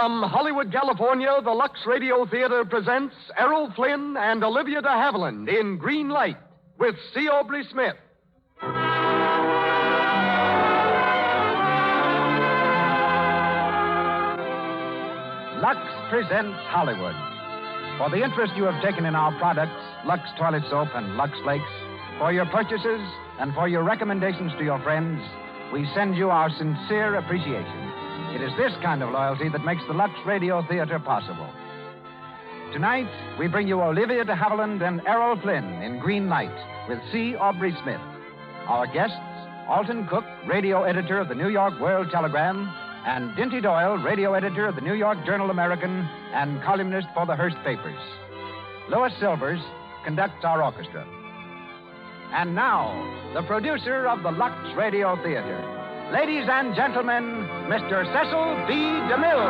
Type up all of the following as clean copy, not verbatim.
From Hollywood, California, the Lux Radio Theater presents Errol Flynn and Olivia de Havilland in Green Light with C. Aubrey Smith. Lux presents Hollywood. For the interest you have taken in our products, Lux Toilet Soap and Lux Flakes, for your purchases and for your recommendations to your friends, we send you our sincere appreciation. It is this kind of loyalty that makes the Lux Radio Theater possible. Tonight, we bring you Olivia de Havilland and Errol Flynn in Green Light with C. Aubrey Smith. Our guests, Alton Cook, radio editor of the New York World Telegram, and Dinty Doyle, radio editor of the New York Journal-American and columnist for the Hearst papers. Lois Silvers conducts our orchestra. And now, the producer of the Lux Radio Theater. Ladies and gentlemen, Mr. Cecil B. DeMille.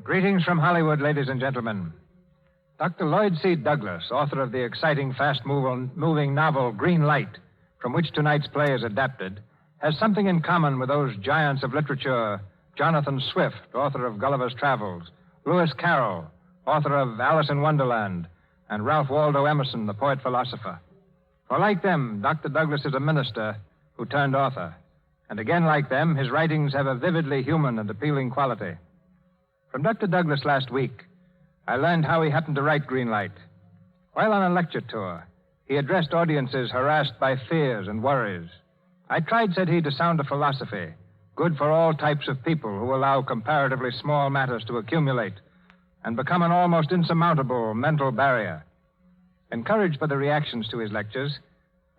Greetings from Hollywood, ladies and gentlemen. Dr. Lloyd C. Douglas, author of the exciting, fast-moving novel Green Light, from which tonight's play is adapted, has something in common with those giants of literature, Jonathan Swift, author of Gulliver's Travels, Lewis Carroll, author of Alice in Wonderland, and Ralph Waldo Emerson, the poet-philosopher. For like them, Dr. Douglas is a minister who turned author. And again, like them, his writings have a vividly human and appealing quality. From Dr. Douglas last week, I learned how he happened to write Green Light. While on a lecture tour, he addressed audiences harassed by fears and worries. I tried, said he, to sound a philosophy, good for all types of people who allow comparatively small matters to accumulate and become an almost insurmountable mental barrier. Encouraged by the reactions to his lectures,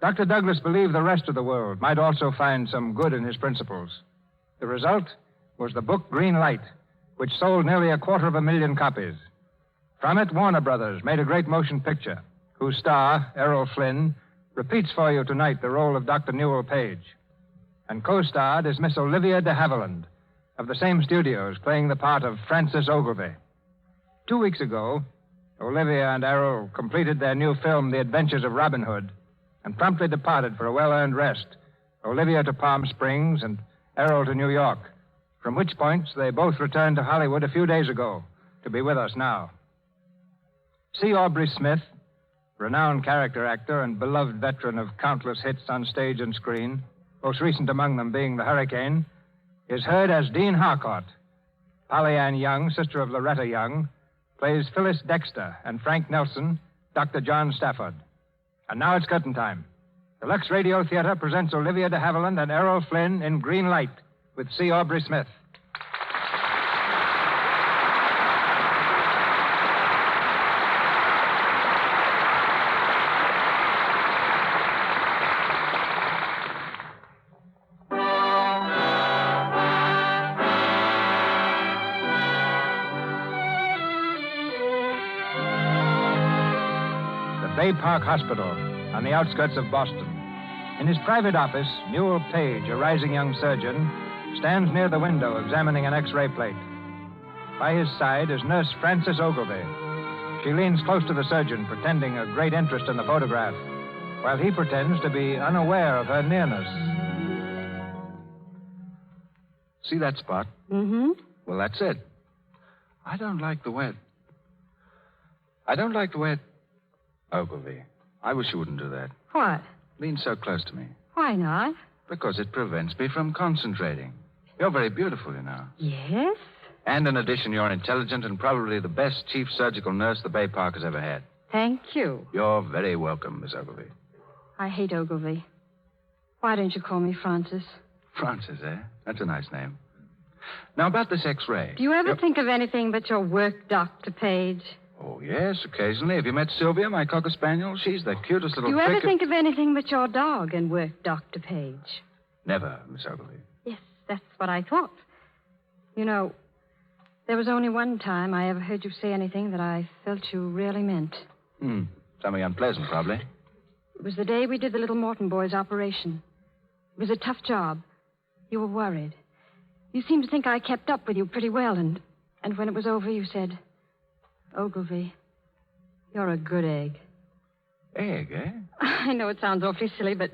Dr. Douglas believed the rest of the world might also find some good in his principles. The result was the book Green Light, which sold nearly 250,000 copies. From it, Warner Brothers made a great motion picture, whose star, Errol Flynn, repeats for you tonight the role of Dr. Newell Page. And co-starred is Miss Olivia de Havilland, of the same studios, playing the part of Frances Ogilvy. 2 weeks ago, Olivia and Errol completed their new film, The Adventures of Robin Hood, and promptly departed for a well-earned rest, Olivia to Palm Springs and Errol to New York, from which points they both returned to Hollywood a few days ago to be with us now. C. Aubrey Smith, renowned character actor and beloved veteran of countless hits on stage and screen, most recent among them being The Hurricane, is heard as Dean Harcourt. Polly Ann Young, sister of Loretta Young, plays Phyllis Dexter, and Frank Nelson, Dr. John Stafford. And now it's curtain time. The Lux Radio Theater presents Olivia de Havilland and Errol Flynn in Green Light with C. Aubrey Smith. Bay Park Hospital, on the outskirts of Boston. In his private office, Newell Page, a rising young surgeon, stands near the window examining an X-ray plate. By his side is Nurse Frances Ogilvy. She leans close to the surgeon, pretending a great interest in the photograph, while he pretends to be unaware of her nearness. See that spot? Mm-hmm. Well, that's it. I don't like the way it... Ogilvy, I wish you wouldn't do that. What? Lean so close to me. Why not? Because it prevents me from concentrating. You're very beautiful, you know. Yes? And in addition, you're intelligent and probably the best chief surgical nurse the Bay Park has ever had. Thank you. You're very welcome, Miss Ogilvy. I hate Ogilvy. Why don't you call me Frances? Frances, eh? That's a nice name. Now, about this X-ray. Do you ever think of anything but your work, Dr. Page? Oh, yes, occasionally. Have you met Sylvia, my cocker spaniel? She's the cutest little Do you ever think of anything but your dog and work, Dr. Page? Never, Miss Ogilvy. Yes, that's what I thought. You know, there was only one time I ever heard you say anything that I felt you really meant. Something unpleasant, probably. It was the day we did the little Morton boy's operation. It was a tough job. You were worried. You seemed to think I kept up with you pretty well, and when it was over, you said, Ogilvy, you're a good egg. Egg, eh? I know it sounds awfully silly, but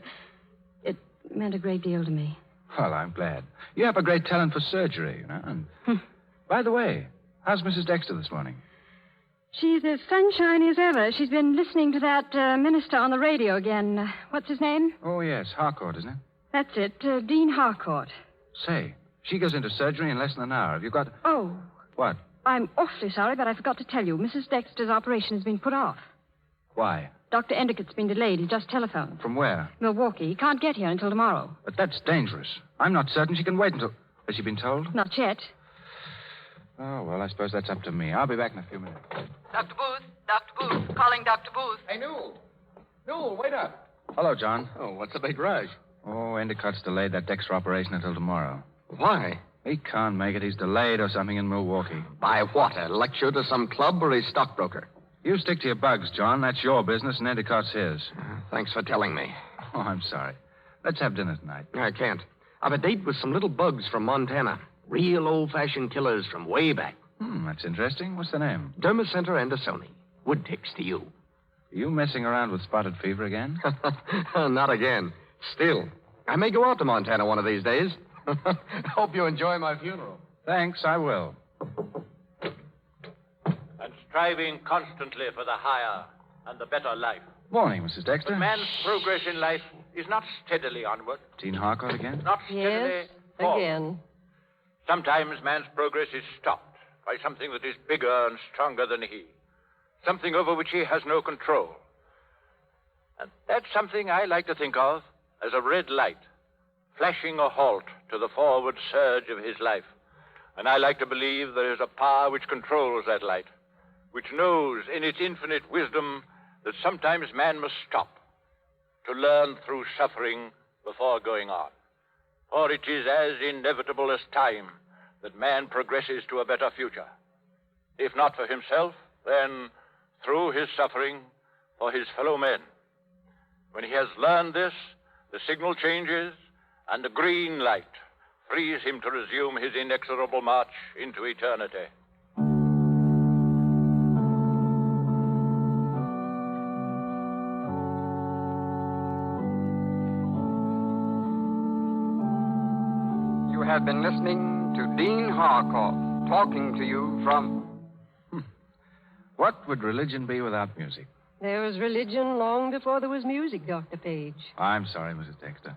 it meant a great deal to me. Well, I'm glad. You have a great talent for surgery, you know. And by the way, how's Mrs. Dexter this morning? She's as sunshiny as ever. She's been listening to that minister on the radio again. What's his name? Oh, yes, Harcourt, isn't it? That's it, Dean Harcourt. Say, she goes into surgery in less than an hour. Have you got... Oh. What? I'm awfully sorry, but I forgot to tell you. Mrs. Dexter's operation has been put off. Why? Dr. Endicott's been delayed. He just telephoned. From where? Milwaukee. He can't get here until tomorrow. But that's dangerous. I'm not certain she can wait until... Has she been told? Not yet. Oh, well, I suppose that's up to me. I'll be back in a few minutes. Dr. Booth. Dr. Booth. Calling Dr. Booth. Hey, Newell. Newell, wait up. Hello, John. Oh, what's the big rush? Oh, Endicott's delayed that Dexter operation until tomorrow. Why? He can't make it. He's delayed or something in Milwaukee. By what? A lecture to some club or a stockbroker? You stick to your bugs, John. That's your business, and Endicott's his. Thanks for telling me. Oh, I'm sorry. Let's have dinner tonight. I can't. I've a date with some little bugs from Montana. Real old-fashioned killers from way back. That's interesting. What's the name? Dermacenter Andersoni. Wood ticks to you. Are you messing around with spotted fever again? Not again. Still, I may go out to Montana one of these days. Hope you enjoy my funeral. Thanks, I will. And striving constantly for the higher and the better life. Morning, Mrs. Dexter. But man's progress in life is not steadily onward. Dean Harcourt again? Not steadily forward. Again. Sometimes man's progress is stopped by something that is bigger and stronger than he. Something over which he has no control. And that's something I like to think of as a red light, flashing a halt to the forward surge of his life. And I like to believe there is a power which controls that light, which knows in its infinite wisdom that sometimes man must stop to learn through suffering before going on. For it is as inevitable as time that man progresses to a better future. If not for himself, then through his suffering for his fellow men. When he has learned this, the signal changes, and the green light frees him to resume his inexorable march into eternity. You have been listening to Dean Harcourt talking to you from... What would religion be without music? There was religion long before there was music, Dr. Page. I'm sorry, Mrs. Dexter.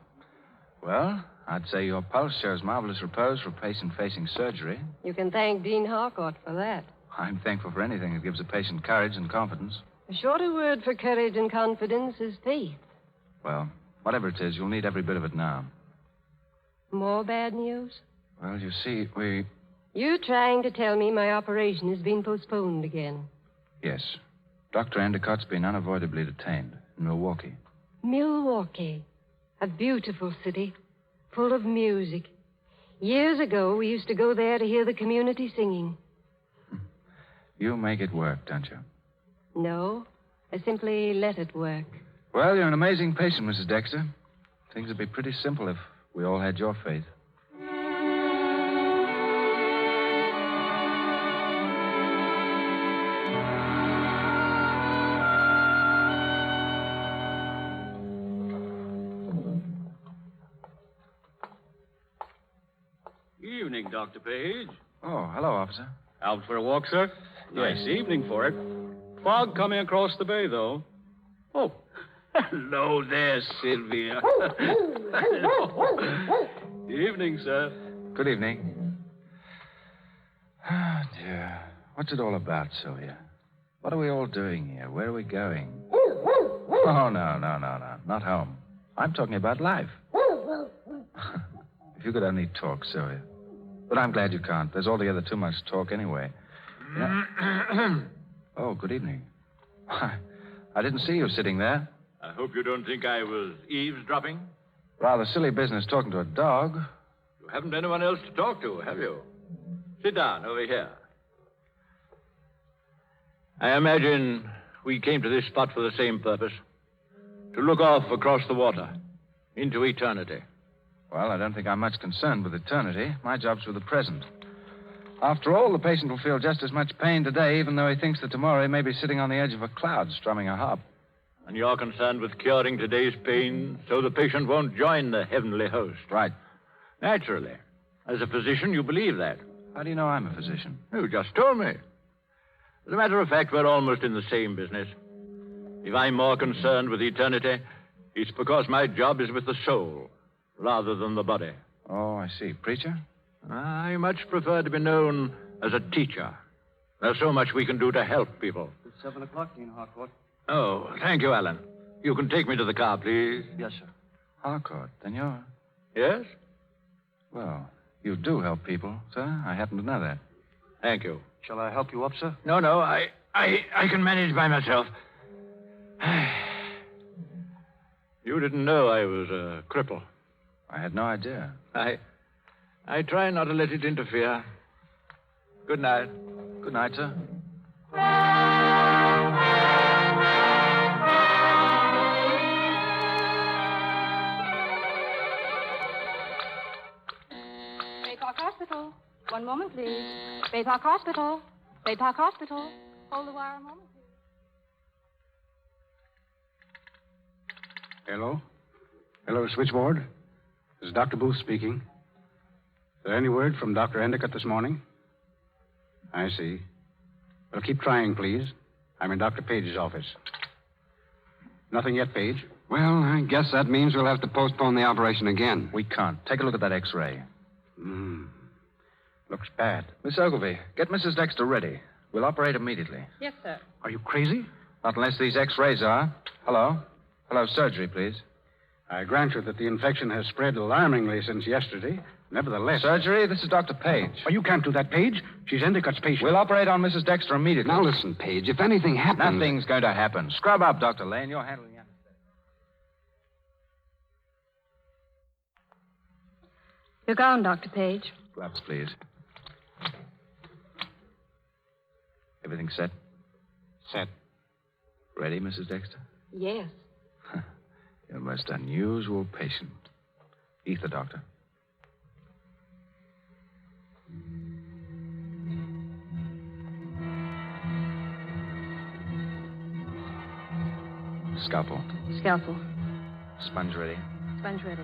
Well, I'd say your pulse shows marvelous repose for a patient facing surgery. You can thank Dean Harcourt for that. I'm thankful for anything that gives a patient courage and confidence. A shorter word for courage and confidence is faith. Well, whatever it is, you'll need every bit of it now. More bad news? Well, you see, You're trying to tell me my operation has been postponed again. Yes. Dr. Endicott's been unavoidably detained in Milwaukee. Milwaukee. A beautiful city, full of music. Years ago, we used to go there to hear the community singing. You make it work, don't you? No, I simply let it work. Well, you're an amazing patient, Mrs. Dexter. Things would be pretty simple if we all had your faith. Evening, Dr. Page. Oh, hello, officer. Out for a walk, sir? Nice evening for it. Fog coming across the bay, though. Oh, hello there, Sylvia. Hello. Evening, sir. Good evening. Oh, dear. What's it all about, Sylvia? What are we all doing here? Where are we going? Oh, no. Not home. I'm talking about life. If you could only talk, Sylvia. But I'm glad you can't. There's altogether too much talk anyway. Oh, good evening. I didn't see you sitting there. I hope you don't think I was eavesdropping. Rather silly business talking to a dog. You haven't anyone else to talk to, have you? Sit down over here. I imagine we came to this spot for the same purpose. To look off across the water into eternity. Well, I don't think I'm much concerned with eternity. My job's with the present. After all, the patient will feel just as much pain today, even though he thinks that tomorrow he may be sitting on the edge of a cloud strumming a harp. And you're concerned with curing today's pain so the patient won't join the heavenly host. Right. Naturally. As a physician, you believe that. How do you know I'm a physician? You just told me. As a matter of fact, we're almost in the same business. If I'm more concerned with eternity, it's because my job is with the soul rather than the body. Oh, I see. Preacher? I much prefer to be known as a teacher. There's so much we can do to help people. It's 7 o'clock, Dean Harcourt. Oh, thank you, Alan. You can take me to the car, please. Yes, sir. Harcourt, then you're... Yes? Well, you do help people, sir. I happen to know that. Thank you. Shall I help you up, sir? No, I can manage by myself. You didn't know I was a cripple. I had no idea. I try not to let it interfere. Good night. Good night, sir. Baypark Hospital. One moment, please. Baypark Hospital. Baypark Hospital. Hold the wire a moment, please. Hello? Hello, switchboard. This is Dr. Booth speaking. Is there any word from Dr. Endicott this morning? I see. Well, keep trying, please. I'm in Dr. Page's office. Nothing yet, Page. Well, I guess that means we'll have to postpone the operation again. We can't. Take a look at that X-ray. Looks bad. Miss Ogilvy, get Mrs. Dexter ready. We'll operate immediately. Yes, sir. Are you crazy? Not unless these X-rays are. Hello? Hello, surgery, please. I grant you that the infection has spread alarmingly since yesterday. Nevertheless... Surgery, this is Dr. Page. Oh, you can't do that, Page. She's Endicott's patient. We'll operate on Mrs. Dexter immediately. Now listen, Page, if anything happens... Nothing's going to happen. Scrub up, Dr. Lane. You're handling it. Your gown, Dr. Page. Gloves, please. Everything set? Set. Ready, Mrs. Dexter? Yes. You're a most unusual patient. Ether, Doctor. Scalpel. Scalpel. Sponge ready. Sponge ready.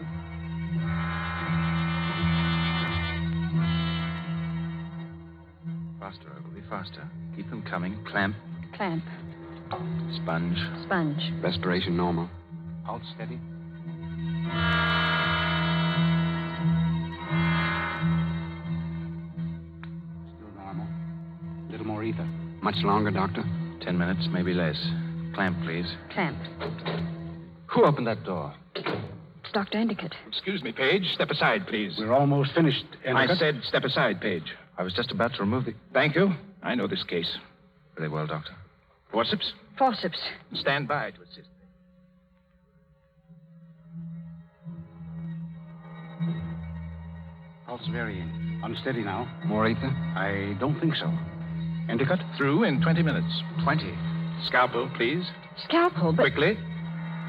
Faster, Ogilvy, faster. Keep them coming. Clamp. Clamp. Sponge. Sponge. Respiration normal. Pulse steady. Still normal. A little more ether. Much longer, Doctor? 10 minutes, maybe less. Clamp, please. Clamp. Who opened that door? It's Dr. Endicott. Excuse me, Page. Step aside, please. We're almost finished, Endicott. I said step aside, Page. I was just about to remove the... Thank you. I know this case. Very well, Doctor. Forceps? Forceps. Stand by to assist. Pulse varying. Unsteady now. More ether? I don't think so. Endicott? Through in 20 minutes. 20. Scalpel, please. Scalpel, but... Quickly.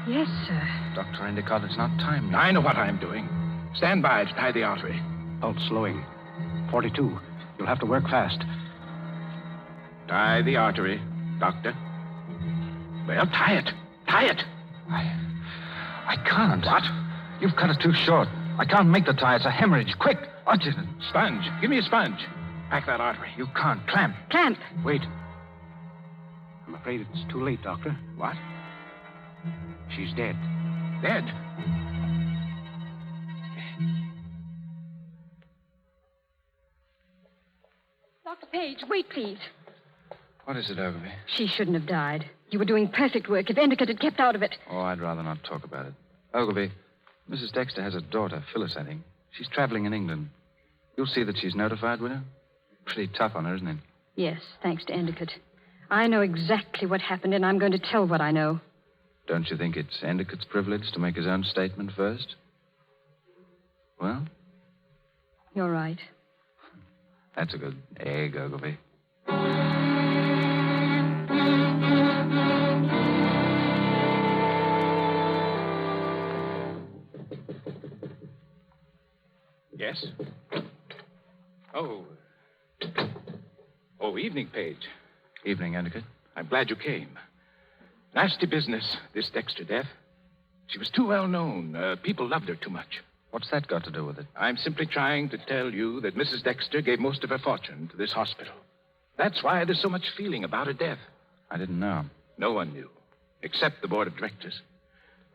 Yes, sir. Dr. Endicott, it's not time now. I know what I'm doing. Stand by to tie the artery. Pulse slowing. 42. You'll have to work fast. Tie the artery, Doctor. Well, tie it. Tie it. I can't. What? You've cut it too short. I can't make the tie. It's a hemorrhage. Quick. Oxygen. Sponge. Give me a sponge. Pack that artery. You can't. Clamp. Clamp. Wait. I'm afraid it's too late, Doctor. What? She's dead. Dead. Dr. Page, wait, please. What is it, Ogilvy? She shouldn't have died. You were doing perfect work if Endicott had kept out of it. Oh, I'd rather not talk about it. Ogilvy, Mrs. Dexter has a daughter, Phyllis, I think. She's traveling in England. You'll see that she's notified, will you? Pretty tough on her, isn't it? Yes, thanks to Endicott. I know exactly what happened, and I'm going to tell what I know. Don't you think it's Endicott's privilege to make his own statement first? Well, You're right. that's a good egg, Ogilvy. Yes? Oh, evening, Page. Evening, Endicott. I'm glad you came. Nasty business, this Dexter death. She was too well known. People loved her too much. What's that got to do with it? I'm simply trying to tell you that Mrs. Dexter gave most of her fortune to this hospital. That's why there's so much feeling about her death. I didn't know. No one knew, except the board of directors.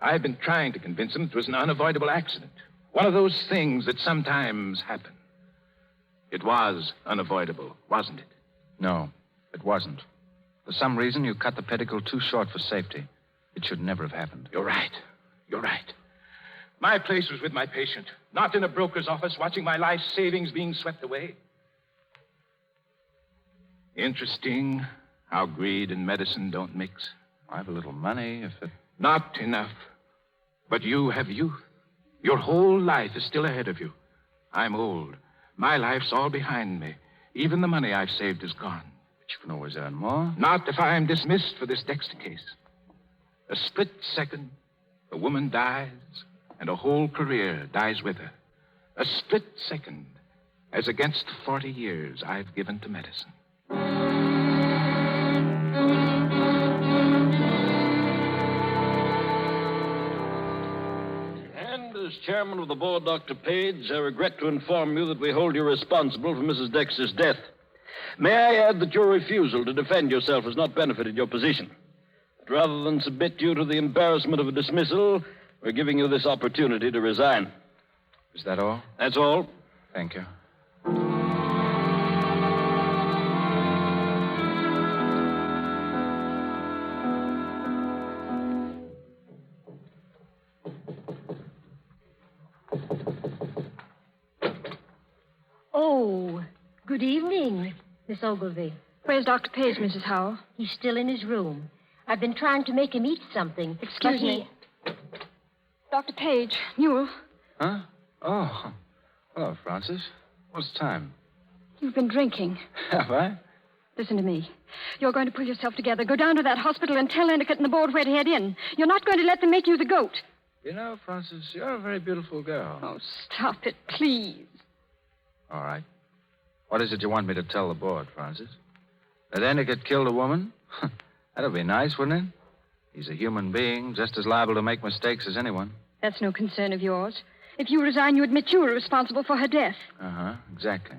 I've been trying to convince them it was an unavoidable accident. One of those things that sometimes happen. It was unavoidable, wasn't it? No, it wasn't. For some reason, you cut the pedicle too short for safety. It should never have happened. You're right. You're right. My place was with my patient, not in a broker's office watching my life savings being swept away. Interesting how greed and medicine don't mix. I have a little money if it... Not enough. But you have youth. Your whole life is still ahead of you. I'm old. My life's all behind me. Even the money I've saved is gone. But you can always earn more. Not if I'm dismissed for this Dexter case. A split second, a woman dies, and a whole career dies with her. A split second, as against the 40 years I've given to medicine. And as chairman of the board, Dr. Page, I regret to inform you that we hold you responsible for Mrs. Dexter's death. May I add that your refusal to defend yourself has not benefited your position. But rather than submit you to the embarrassment of a dismissal, we're giving you this opportunity to resign. Is that all? That's all. Thank you. Oh, good evening, Miss Ogilvy. Where's Dr. Page, Mrs. Howell? He's still in his room. I've been trying to make him eat something. Excuse me. Dr. Page, Newell. Huh? Oh. Hello, Francis. What's the time? You've been drinking. Have I? Listen to me. You're going to pull yourself together. Go down to that hospital and tell Endicott and the board where to head in. You're not going to let them make you the goat. You know, Francis, you're a very beautiful girl. Oh, stop it, please. All right. What is it you want me to tell the board, Francis? That Endicott killed a woman? That'd be nice, wouldn't it? He's a human being, just as liable to make mistakes as anyone. That's no concern of yours. If you resign, you admit you were responsible for her death. Uh-huh, exactly.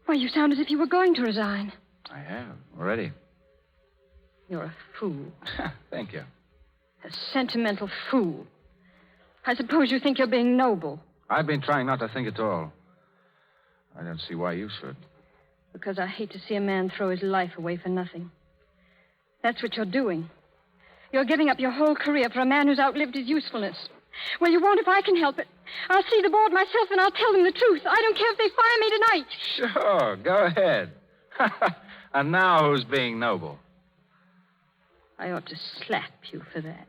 Why, you sound as if you were going to resign. I have, already. You're a fool. Thank you. A sentimental fool. I suppose you think you're being noble. I've been trying not to think at all. I don't see why you should. Because I hate to see a man throw his life away for nothing. That's what you're doing. You're giving up your whole career for a man who's outlived his usefulness. Well, you won't if I can help it. I'll see the board myself and I'll tell them the truth. I don't care if they fire me tonight. Sure, go ahead. And now who's being noble? I ought to slap you for that.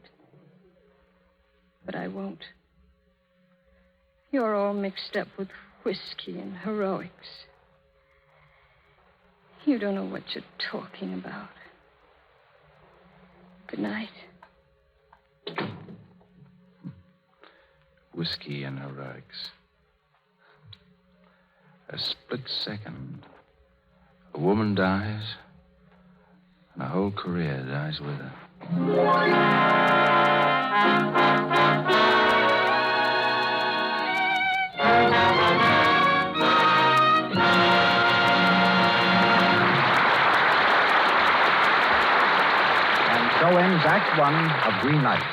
But I won't. You're all mixed up with whiskey and heroics. You don't know what you're talking about. Good night. Whiskey and heroics. A split second. A woman dies, and a whole career dies with her. So ends Act One of Green Light.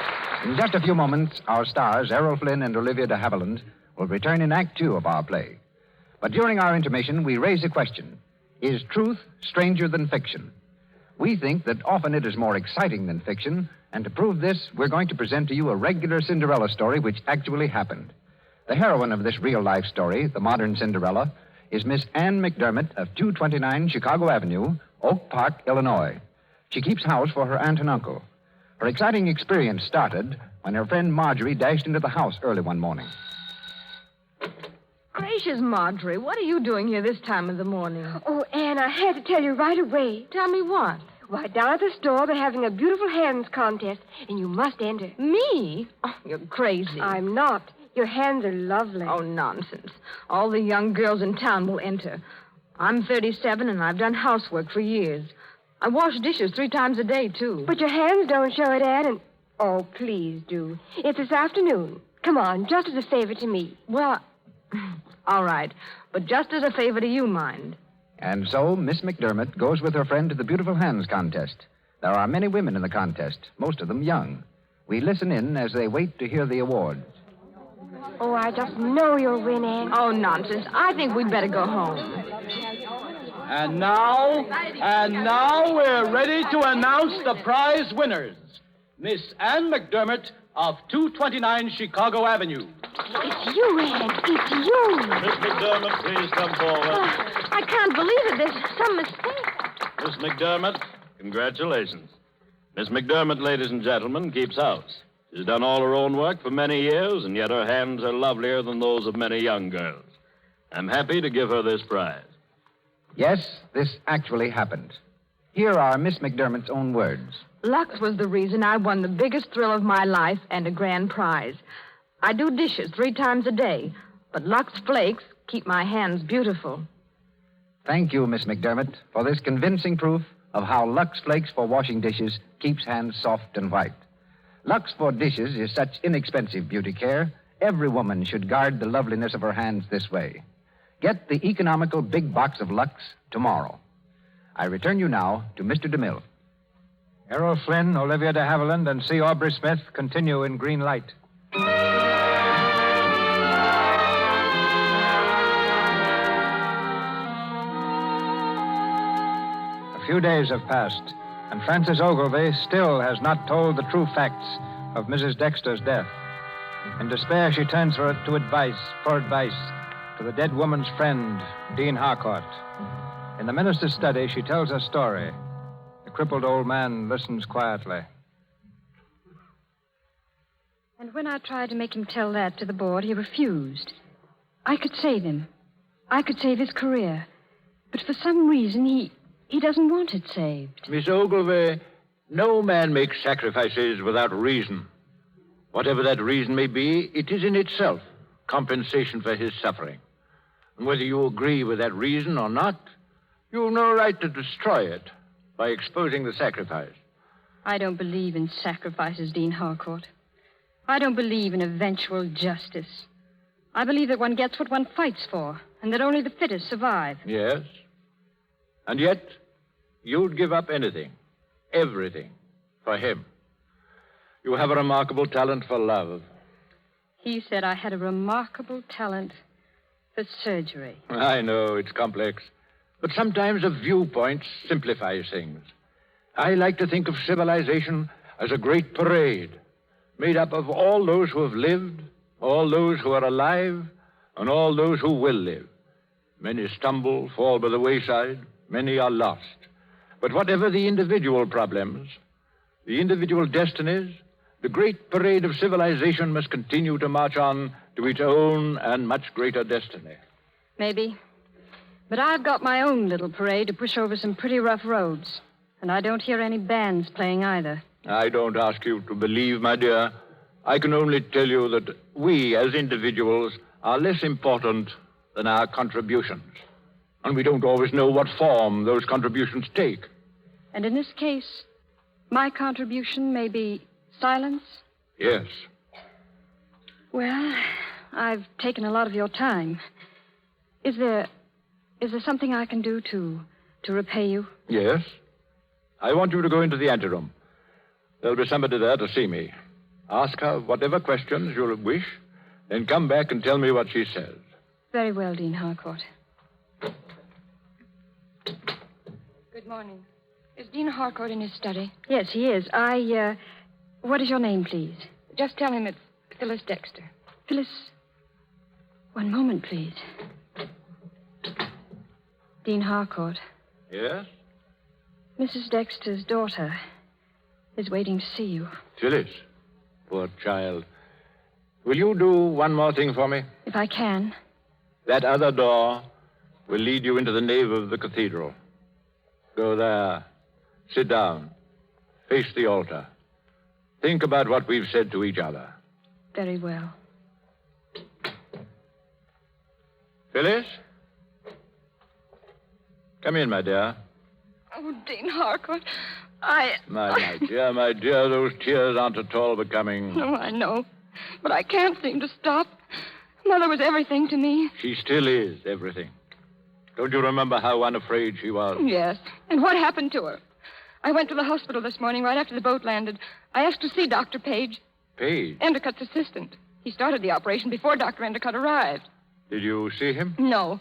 In just a few moments, our stars, Errol Flynn and Olivia de Havilland, will return in Act Two of our play. But during our intermission, we raise a question. Is truth stranger than fiction? We think that often it is more exciting than fiction, and to prove this, we're going to present to you a regular Cinderella story which actually happened. The heroine of this real-life story, the modern Cinderella, is Miss Anne McDermott of 229 Chicago Avenue, Oak Park, Illinois. She keeps house for her aunt and uncle. Her exciting experience started when her friend Marjorie dashed into the house early one morning. Gracious, Marjorie, what are you doing here this time of the morning? Oh, Anne, I had to tell you right away. Tell me what? Why, down at the store, they're having a beautiful hands contest, and you must enter. Me? Oh, you're crazy. I'm not. Your hands are lovely. Oh, nonsense. All the young girls in town will enter. I'm 37, and I've done housework for years. I wash dishes 3 times a day, too. But your hands don't show it, Ann, and... Oh, please do. It's this afternoon. Come on, just as a favor to me. Well, all right. But just as a favor to you, mind. And so Miss McDermott goes with her friend to the Beautiful Hands contest. There are many women in the contest, most of them young. We listen in as they wait to hear the awards. Oh, I just know you'll win, Ann. Oh, nonsense. I think we'd better go home. And now we're ready to announce the prize winners. Miss Ann McDermott of 229 Chicago Avenue. It's you, Ann. It's you. Miss McDermott, please come forward. I can't believe it. There's some mistake. Miss McDermott, congratulations. Miss McDermott, ladies and gentlemen, keeps house. She's done all her own work for many years, and yet her hands are lovelier than those of many young girls. I'm happy to give her this prize. Yes, this actually happened. Here are Miss McDermott's own words. Lux was the reason I won the biggest thrill of my life and a grand prize. I do dishes 3 times a day, but Lux Flakes keep my hands beautiful. Thank you, Miss McDermott, for this convincing proof of how Lux Flakes for washing dishes keeps hands soft and white. Lux for dishes is such inexpensive beauty care, every woman should guard the loveliness of her hands this way. Get the economical big box of Lux tomorrow. I return you now to Mr. DeMille. Errol Flynn, Olivia de Havilland, and C. Aubrey Smith continue in Green Light. A few days have passed, and Frances Ogilvy still has not told the true facts of Mrs. Dexter's death. In despair, she turns for advice to the dead woman's friend, Dean Harcourt. In the minister's study, she tells her story. The crippled old man listens quietly. And when I tried to make him tell that to the board, he refused. I could save him. I could save his career. But for some reason, he doesn't want it saved. Miss Ogilvy, no man makes sacrifices without reason. Whatever that reason may be, it is in itself compensation for his suffering. And whether you agree with that reason or not, you've no right to destroy it by exposing the sacrifice. I don't believe in sacrifices, Dean Harcourt. I don't believe in eventual justice. I believe that one gets what one fights for, and that only the fittest survive. Yes. And yet, you'd give up anything, everything, for him. You have a remarkable talent for love. He said I had a remarkable talent for surgery. I know, it's complex. But sometimes a viewpoint simplifies things. I like to think of civilization as a great parade, made up of all those who have lived, all those who are alive, and all those who will live. Many stumble, fall by the wayside. Many are lost. But whatever the individual problems, the individual destinies, the great parade of civilization must continue to march on to its own and much greater destiny. Maybe. But I've got my own little parade to push over some pretty rough roads. And I don't hear any bands playing either. I don't ask you to believe, my dear. I can only tell you that we, as individuals, are less important than our contributions. And we don't always know what form those contributions take. And in this case, my contribution may be silence? Yes. Well, I've taken a lot of your time. Is there something I can do to repay you? Yes. I want you to go into the anteroom. There'll be somebody there to see me. Ask her whatever questions you'll wish, then come back and tell me what she says. Very well, Dean Harcourt. Good morning. Is Dean Harcourt in his study? Yes, he is. What is your name, please? Just tell him it's Phyllis Dexter. Phyllis? One moment, please. Dean Harcourt. Yes? Mrs. Dexter's daughter is waiting to see you. Phyllis? Poor child. Will you do one more thing for me? If I can. That other door will lead you into the nave of the cathedral. Go there. Sit down. Face the altar. Think about what we've said to each other. Very well. Phyllis? Come in, my dear. Oh, Dean Harcourt, My dear, those tears aren't at all becoming. No, I know. But I can't seem to stop. Mother was everything to me. She still is everything. Don't you remember how unafraid she was? Yes. And what happened to her? I went to the hospital this morning right after the boat landed. I asked to see Dr. Page. Page? Endicott's assistant. He started the operation before Dr. Endicott arrived. Did you see him? No.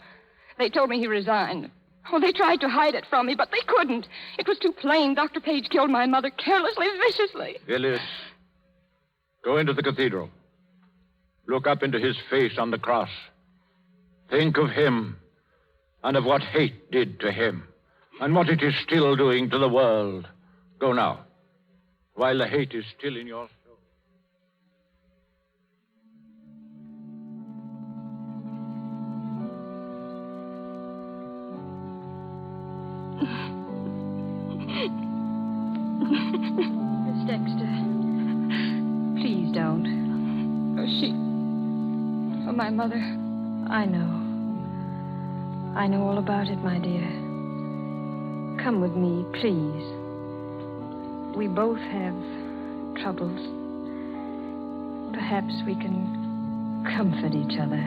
They told me he resigned. Oh, they tried to hide it from me, but they couldn't. It was too plain. Dr. Page killed my mother carelessly, viciously. Phyllis, go into the cathedral. Look up into his face on the cross. Think of him and of what hate did to him and what it is still doing to the world. Go now, while the hate is still in your soul. Miss Dexter, please don't. Oh, my mother. I know. I know all about it, my dear. Come with me, please. We both have troubles. Perhaps we can comfort each other.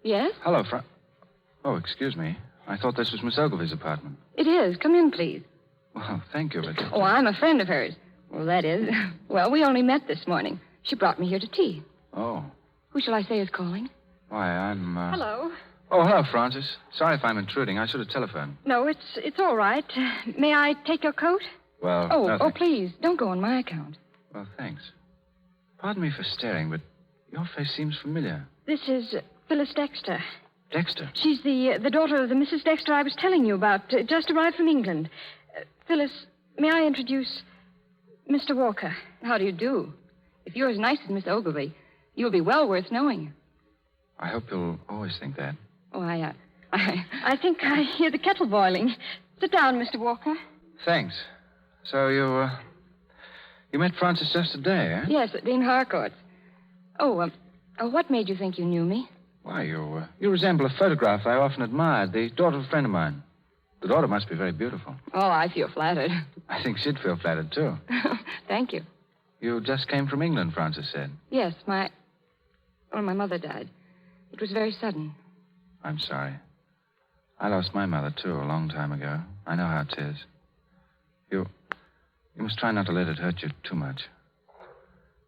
Yes? Hello, Oh, excuse me. I thought this was Miss Ogilvy's apartment. It is. Come in, please. Well, thank you, but... Oh, I'm a friend of hers. Well, that is. Well, we only met this morning. She brought me here to tea. Oh. Who shall I say is calling? Why, I'm, Hello. Oh, hello, Francis. Sorry if I'm intruding. I should have telephoned. No, it's all right. May I take your coat? Well, Oh, please. Don't go on my account. Well, thanks. Pardon me for staring, but your face seems familiar. This is Phyllis Dexter. Dexter? She's the daughter of the Mrs. Dexter I was telling you about. Just arrived from England. Phyllis, may I introduce Mr. Walker? How do you do? If you're as nice as Miss Ogilvy, you'll be well worth knowing. I hope you'll always think that. Oh, I think I hear the kettle boiling. Sit down, Mr. Walker. Thanks. So you met Francis just today, eh? Yes, at Dean Harcourt's. Oh, what made you think you knew me? Why, you resemble a photograph I often admired, the daughter of a friend of mine. The daughter must be very beautiful. Oh, I feel flattered. I think she'd feel flattered, too. Thank you. You just came from England, Francis said. Yes, my mother died. It was very sudden. I'm sorry. I lost my mother, too, a long time ago. I know how it is. You must try not to let it hurt you too much.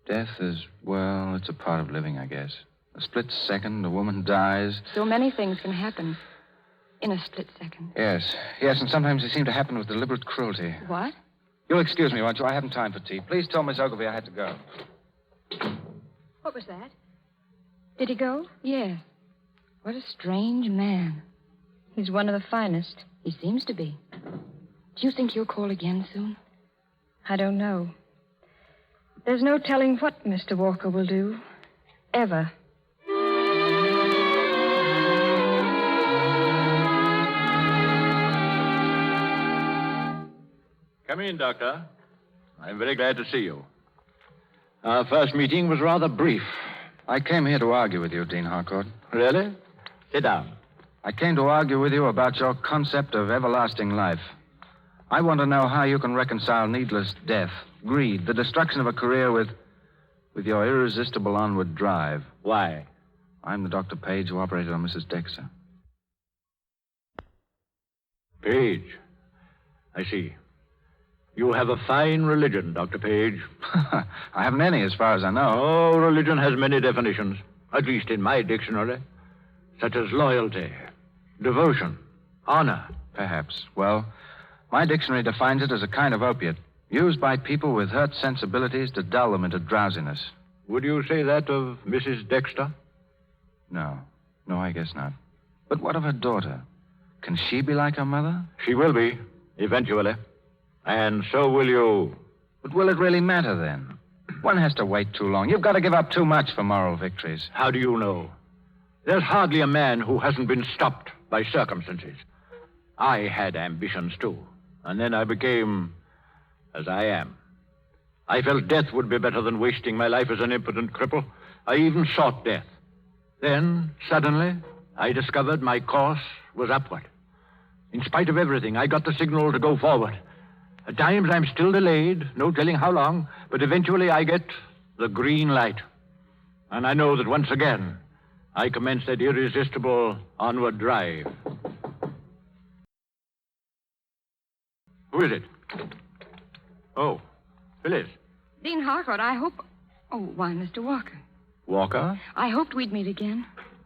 Death is, well, it's a part of living, I guess. A split second, a woman dies. So many things can happen in a split second. Yes, and sometimes they seem to happen with deliberate cruelty. What? You'll excuse me, won't you? I haven't time for tea. Please tell Miss Ogilvy I had to go. What was that? Did he go? Yes. What a strange man. He's one of the finest. He seems to be. Do you think he'll call again soon? I don't know. There's no telling what Mr. Walker will do. Ever. Come in, Doctor. I'm very glad to see you. Our first meeting was rather brief. I came here to argue with you, Dean Harcourt. Really? Sit down. I came to argue with you about your concept of everlasting life. I want to know how you can reconcile needless death, greed, the destruction of a career with your irresistible onward drive. Why? I'm the Dr. Page who operated on Mrs. Dexter. Page. I see. You have a fine religion, Dr. Page. I haven't any, as far as I know. Oh, religion has many definitions, at least in my dictionary, such as loyalty, devotion, honor. Perhaps. Well, my dictionary defines it as a kind of opiate used by people with hurt sensibilities to dull them into drowsiness. Would you say that of Mrs. Dexter? No, I guess not. But what of her daughter? Can she be like her mother? She will be, eventually. And so will you. But will it really matter, then? One has to wait too long. You've got to give up too much for moral victories. How do you know? There's hardly a man who hasn't been stopped by circumstances. I had ambitions, too. And then I became as I am. I felt death would be better than wasting my life as an impotent cripple. I even sought death. Then, suddenly, I discovered my course was upward. In spite of everything, I got the signal to go forward. At times, I'm still delayed, no telling how long, but eventually I get the green light. And I know that once again, I commence that irresistible onward drive. Who is it? Oh, Phyllis. Dean Harcourt, I hope... Oh, why, Mr. Walker. Walker? I hoped we'd meet again.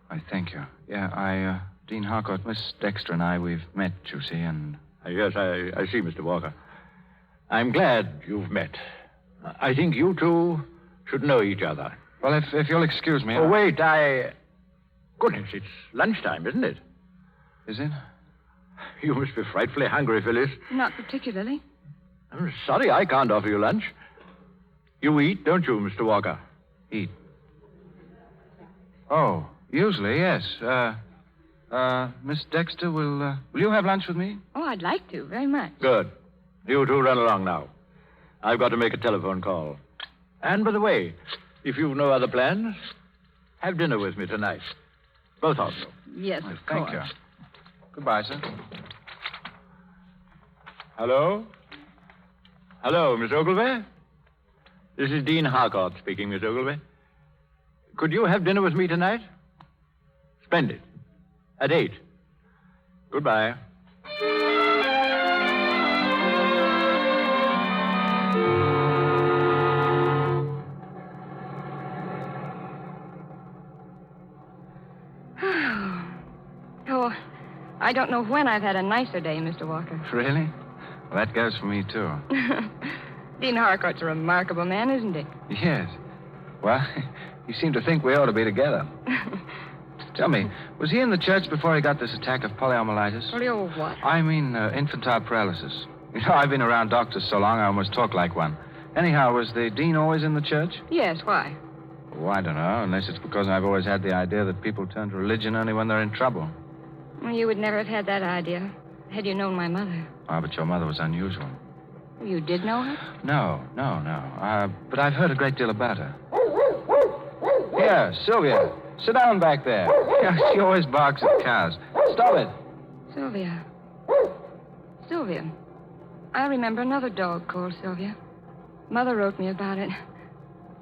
I thank you. Yeah, Dean Harcourt, Miss Dexter and I, we've met, you see, and... Yes, I see, Mr. Walker. I'm glad you've met. I think you two should know each other. Well, if you'll excuse me... Oh, wait, Goodness, it's lunchtime, isn't it? Is it? You must be frightfully hungry, Phyllis. Not particularly. I'm sorry I can't offer you lunch. You eat, don't you, Mr. Walker? Eat? Oh, usually, yes. Miss Dexter, will you have lunch with me? Oh, I'd like to, very much. Good. You two run along now. I've got to make a telephone call. And, by the way, if you've no other plans, have dinner with me tonight. Both of you. Yes, of Thank course. you. Goodbye, sir. Hello? Hello, Miss Ogilvy? This is Dean Harcourt speaking, Miss Ogilvy. Could you have dinner with me tonight? Splendid. At 8. Goodbye. Oh, I don't know when I've had a nicer day, Mr. Walker. Really? Well, that goes for me, too. Dean Harcourt's a remarkable man, isn't he? Yes. Well, you seem to think we ought to be together. Tell me, was he in the church before he got this attack of poliomyelitis? Polio what? I mean, infantile paralysis. You know, I've been around doctors so long I almost talk like one. Anyhow, was the dean always in the church? Yes, why? Oh, I don't know, unless it's because I've always had the idea that people turn to religion only when they're in trouble. Well, you would never have had that idea had you known my mother. Oh, but your mother was unusual. You did know her? No. But I've heard a great deal about her. Here, Sylvia. Sit down back there. Yeah, she always barks at cows. Stop it. Sylvia. Sylvia. I remember another dog called Sylvia. Mother wrote me about it.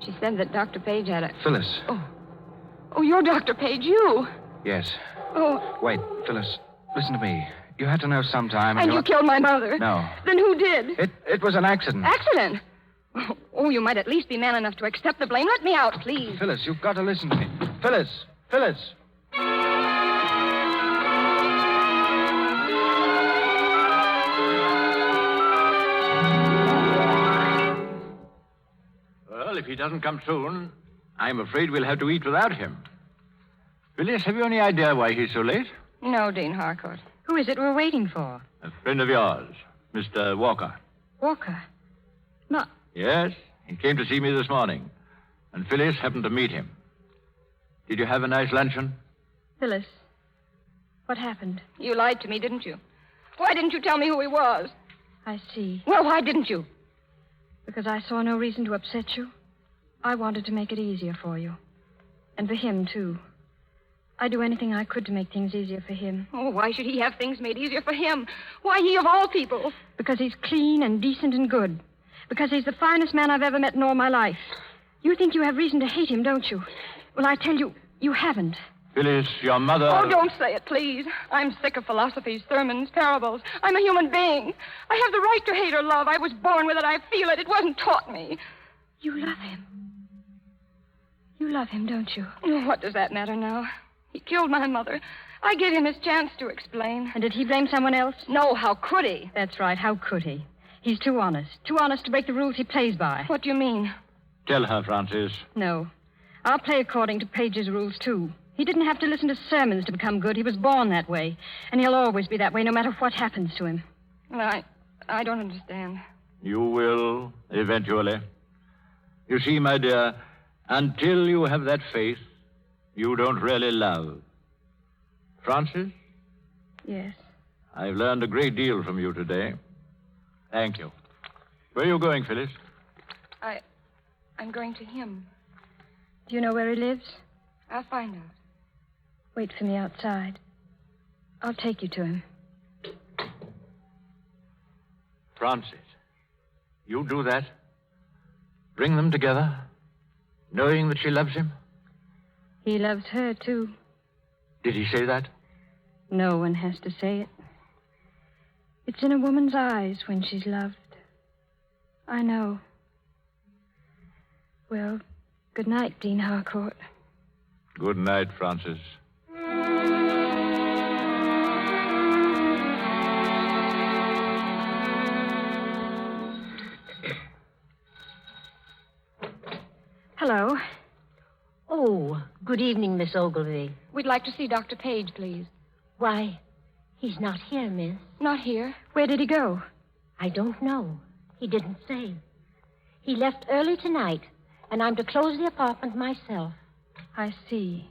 She said that Dr. Page had a... Phyllis. Oh, you're Dr. Page, you. Yes. Oh. Wait, Phyllis, listen to me. You had to know sometime... And you killed my mother? No. Then who did? It was an accident. Accident? Oh, you might at least be man enough to accept the blame. Let me out, please. Phyllis, you've got to listen to me. Phyllis! Well, if he doesn't come soon, I'm afraid we'll have to eat without him. Phyllis, have you any idea why he's so late? No, Dean Harcourt. Who is it we're waiting for? A friend of yours, Mr. Walker. Walker? Not... Yes, he came to see me this morning, and Phyllis happened to meet him. Did you have a nice luncheon? Phyllis, what happened? You lied to me, didn't you? Why didn't you tell me who he was? I see. Well, why didn't you? Because I saw no reason to upset you. I wanted to make it easier for you. And for him, too. I'd do anything I could to make things easier for him. Oh, why should he have things made easier for him? Why he of all people? Because he's clean and decent and good. Because he's the finest man I've ever met in all my life. You think you have reason to hate him, don't you? Well, I tell you, you haven't. Phyllis, your mother... Oh, don't say it, please. I'm sick of philosophies, sermons, parables. I'm a human being. I have the right to hate or love. I was born with it. I feel it. It wasn't taught me. You love him. You love him, don't you? Oh, what does that matter now? He killed my mother. I gave him his chance to explain. And did he blame someone else? No, how could he? That's right, how could he? He's too honest. Too honest to break the rules he plays by. What do you mean? Tell her, Francis. No. I'll play according to Page's rules, too. He didn't have to listen to sermons to become good. He was born that way. And he'll always be that way, no matter what happens to him. Well, I don't understand. You will, eventually. You see, my dear, until you have that faith, you don't really love. Francis? Yes. I've learned a great deal from you today. Thank you. Where are you going, Phyllis? I'm going to him. Do you know where he lives? I'll find out. Wait for me outside. I'll take you to him. Francis, you do that? Bring them together, knowing that she loves him? He loves her, too. Did he say that? No one has to say it. It's in a woman's eyes when she's loved. I know. Well, good night, Dean Harcourt. Good night, Francis. Hello. Oh, good evening, Miss Ogilvy. We'd like to see Dr. Page, please. Why, he's not here, miss. Not here. Where did he go? I don't know. He didn't say. He left early tonight, and I'm to close the apartment myself. I see.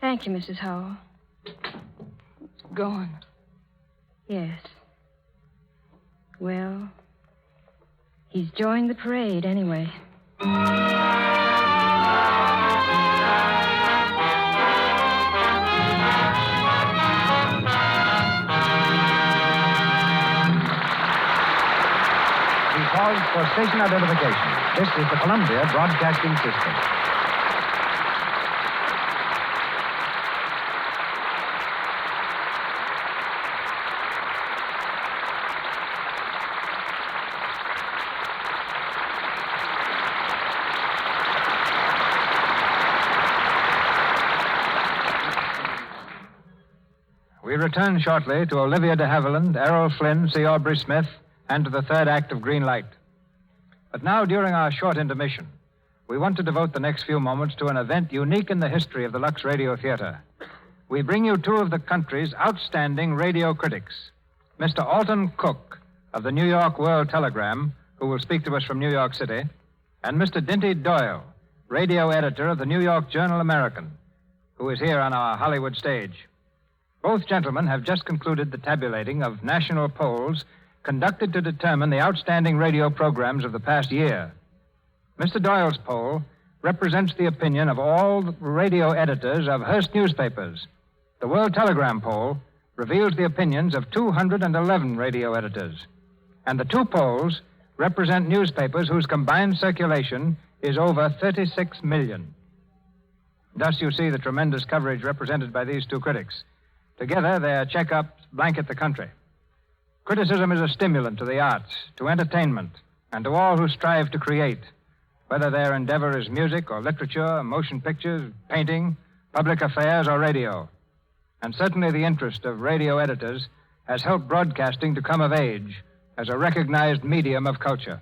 Thank you, Mrs. Howell. It's gone. Yes. Well, he's joined the parade anyway. Pause for station identification. This is the Columbia Broadcasting System. We return shortly to Olivia de Havilland, Errol Flynn, C. Aubrey Smith, and to the third act of Green Light. But now, during our short intermission, we want to devote the next few moments to an event unique in the history of the Lux Radio Theater. We bring you two of the country's outstanding radio critics, Mr. Alton Cook of the New York World Telegram, who will speak to us from New York City, and Mr. Dinty Doyle, radio editor of the New York Journal American, who is here on our Hollywood stage. Both gentlemen have just concluded the tabulating of national polls conducted to determine the outstanding radio programs of the past year. Mr. Doyle's poll represents the opinion of all the radio editors of Hearst newspapers. The World Telegram poll reveals the opinions of 211 radio editors. And the two polls represent newspapers whose combined circulation is over 36 million. Thus, you see the tremendous coverage represented by these two critics. Together, their checkups blanket the country. Criticism is a stimulant to the arts, to entertainment, and to all who strive to create, whether their endeavor is music or literature, motion pictures, painting, public affairs, or radio. And certainly the interest of radio editors has helped broadcasting to come of age as a recognized medium of culture.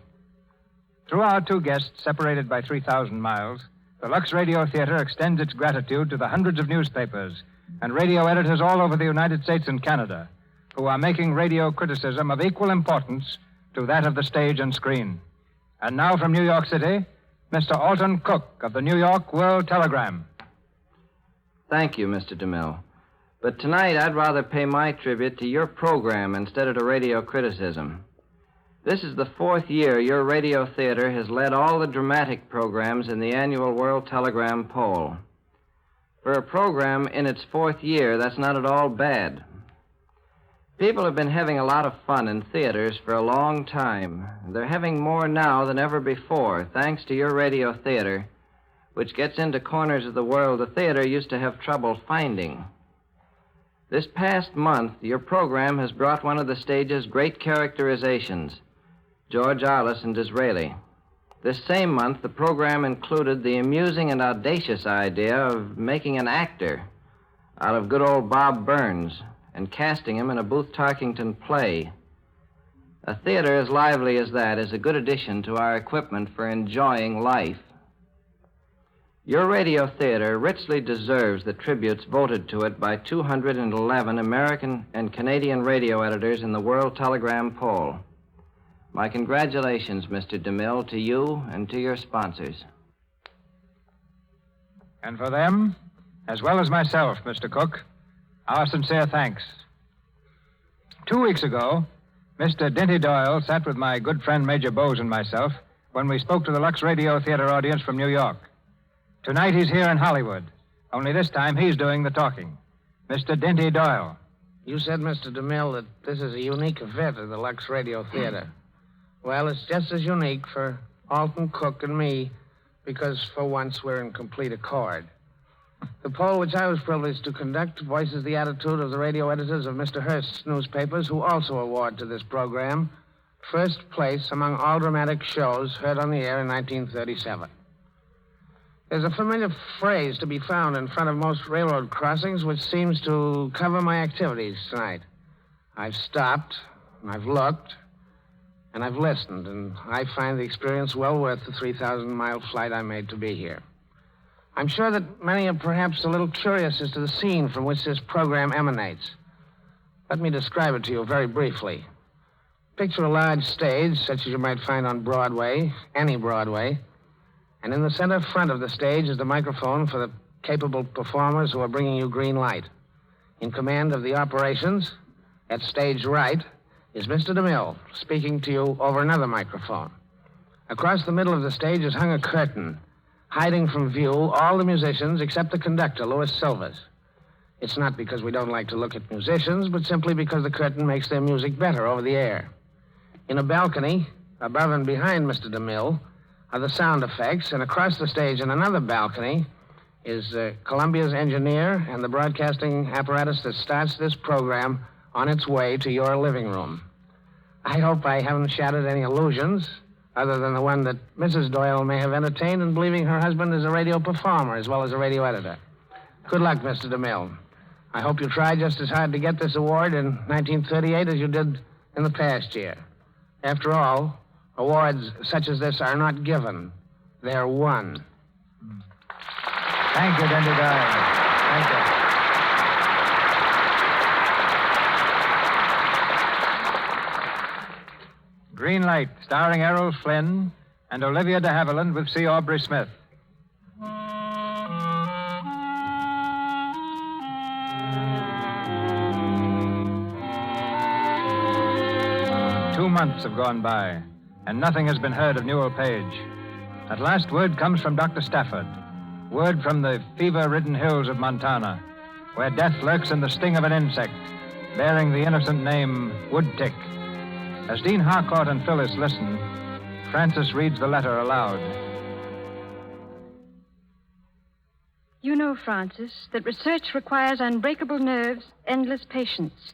Through our two guests, separated by 3,000 miles, the Lux Radio Theater extends its gratitude to the hundreds of newspapers and radio editors all over the United States and Canada who are making radio criticism of equal importance to that of the stage and screen. And now from New York City, Mr. Alton Cook of the New York World Telegram. Thank you, Mr. DeMille. But tonight I'd rather pay my tribute to your program instead of to radio criticism. This is the fourth year your radio theater has led all the dramatic programs in the annual World Telegram poll. For a program in its fourth year, that's not at all bad. People have been having a lot of fun in theaters for a long time. They're having more now than ever before, thanks to your radio theater, which gets into corners of the world the theater used to have trouble finding. This past month, your program has brought one of the stage's great characterizations, George Arliss and Disraeli. This same month, the program included the amusing and audacious idea of making an actor out of good old Bob Burns and casting him in a Booth Tarkington play. A theater as lively as that is a good addition to our equipment for enjoying life. Your radio theater richly deserves the tributes voted to it by 211 American and Canadian radio editors in the World Telegram poll. My congratulations, Mr. DeMille, to you and to your sponsors. And for them, as well as myself, Mr. Cook, our sincere thanks. 2 weeks ago, Mr. Dinty Doyle sat with my good friend Major Bowes and myself when we spoke to the Lux Radio Theater audience from New York. Tonight he's here in Hollywood. Only this time he's doing the talking. Mr. Dinty Doyle. You said, Mr. DeMille, that this is a unique event at the Lux Radio Theater. Well, it's just as unique for Alton, Cook, and me, because for once we're in complete accord. The poll which I was privileged to conduct voices the attitude of the radio editors of Mr. Hearst's newspapers, who also award to this program first place among all dramatic shows heard on the air in 1937. There's a familiar phrase to be found in front of most railroad crossings which seems to cover my activities tonight. I've stopped, and I've looked, and I've listened, and I find the experience well worth the 3,000-mile flight I made to be here. I'm sure that many are perhaps a little curious as to the scene from which this program emanates. Let me describe it to you very briefly. Picture a large stage, such as you might find on Broadway, any Broadway, and in the center front of the stage is the microphone for the capable performers who are bringing you green light. In command of the operations, at stage right, is Mr. DeMille, speaking to you over another microphone. Across the middle of the stage is hung a curtain, hiding from view all the musicians except the conductor, Louis Silvers. It's not because we don't like to look at musicians, but simply because the curtain makes their music better over the air. In a balcony, above and behind Mr. DeMille, are the sound effects, and across the stage in another balcony is Columbia's engineer and the broadcasting apparatus that starts this program on its way to your living room. I hope I haven't shattered any illusions, other than the one that Mrs. Doyle may have entertained in believing her husband is a radio performer as well as a radio editor. Good luck, Mr. DeMille. I hope you try just as hard to get this award in 1938 as you did in the past year. After all, awards such as this are not given. They're won. Thank you, Dinty Doyle. Thank you. Green Light, starring Errol Flynn and Olivia de Havilland with C. Aubrey Smith. 2 months have gone by, and nothing has been heard of Newell Page. At last, word comes from Dr. Stafford. Word from the fever-ridden hills of Montana, where death lurks in the sting of an insect, bearing the innocent name Woodtick. As Dean Harcourt and Phyllis listen, Frances reads the letter aloud. You know, Frances, that research requires unbreakable nerves, endless patience.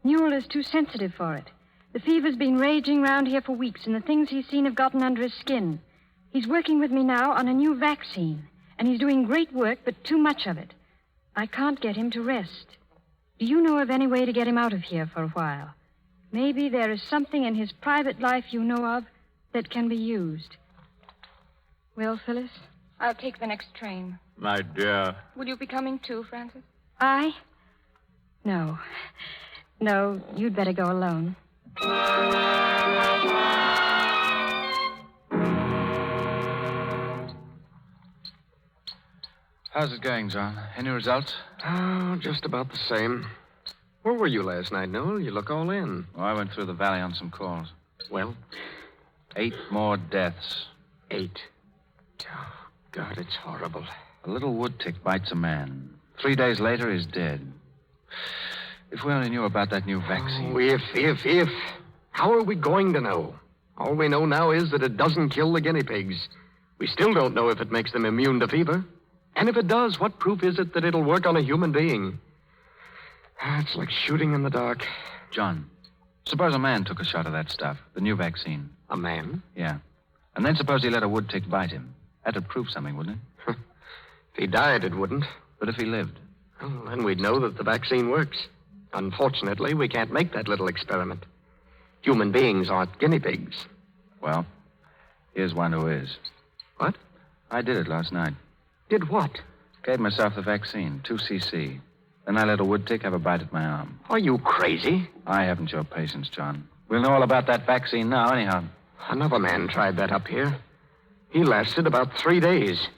Newell is too sensitive for it. The fever's been raging round here for weeks, and the things he's seen have gotten under his skin. He's working with me now on a new vaccine, and he's doing great work, but too much of it. I can't get him to rest. Do you know of any way to get him out of here for a while? Maybe there is something in his private life you know of that can be used. Well, Phyllis? I'll take the next train. My dear. Will you be coming too, Frances? I? No. No, you'd better go alone. How's it going, John? Any results? Oh, just about the same. Where were you last night, Noel? You look all in. Oh, I went through the valley on some calls. Well? 8 more deaths. 8. Oh, God, it's horrible. A little wood tick bites a man. 3 days later, he's dead. If we only knew about that new vaccine. Oh, if. How are we going to know? All we know now is that it doesn't kill the guinea pigs. We still don't know if it makes them immune to fever. And if it does, what proof is it that it'll work on a human being? It's like shooting in the dark. John, suppose a man took a shot of that stuff, the new vaccine. A man? Yeah. And then suppose he let a wood tick bite him. That'd prove something, wouldn't it? If he died, it wouldn't. But if he lived? Well, then we'd know that the vaccine works. Unfortunately, we can't make that little experiment. Human beings aren't guinea pigs. Well, here's one who is. What? I did it last night. Did what? Gave myself the vaccine, 2cc. Then I let a wood tick have a bite at my arm. Are you crazy? I haven't your patience, John. We'll know all about that vaccine now, anyhow. Another man tried that up here. He lasted about 3 days.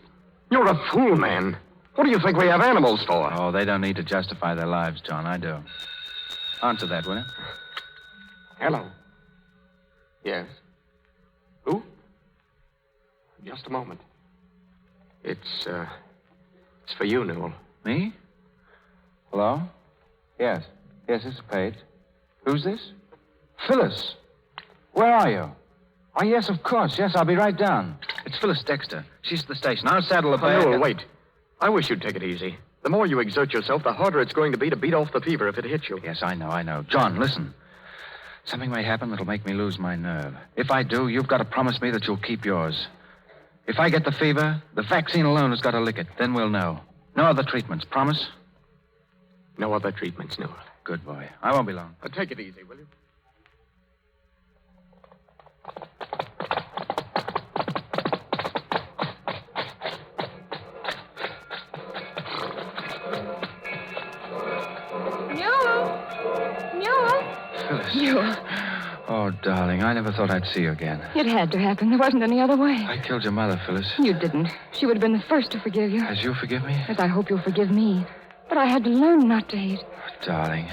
You're a fool, man. What do you think we have animals for? Oh, they don't need to justify their lives, John. I do. Answer that, will you? Hello. Yes. Who? Just a moment. It's for you, Newell. Me? Hello? Yes. Yes, this is Page. Who's this? Phyllis. Where are you? Oh, yes, of course. Yes, I'll be right down. It's Phyllis Dexter. She's at the station. I'll saddle the bag. Newell, wait. I wish you'd take it easy. The more you exert yourself, the harder it's going to be to beat off the fever if it hits you. Yes, I know. John, listen. Something may happen that'll make me lose my nerve. If I do, you've got to promise me that you'll keep yours. If I get the fever, the vaccine alone has got to lick it. Then we'll know. No other treatments. Promise? No other treatments, Newell. Good boy. I won't be long. Take it easy, will you? Phyllis. Newell. Oh, darling, I never thought I'd see you again. It had to happen. There wasn't any other way. I killed your mother, Phyllis. You didn't. She would have been the first to forgive you. As you forgive me? As I hope you'll forgive me. But I had to learn not to hate. Darling.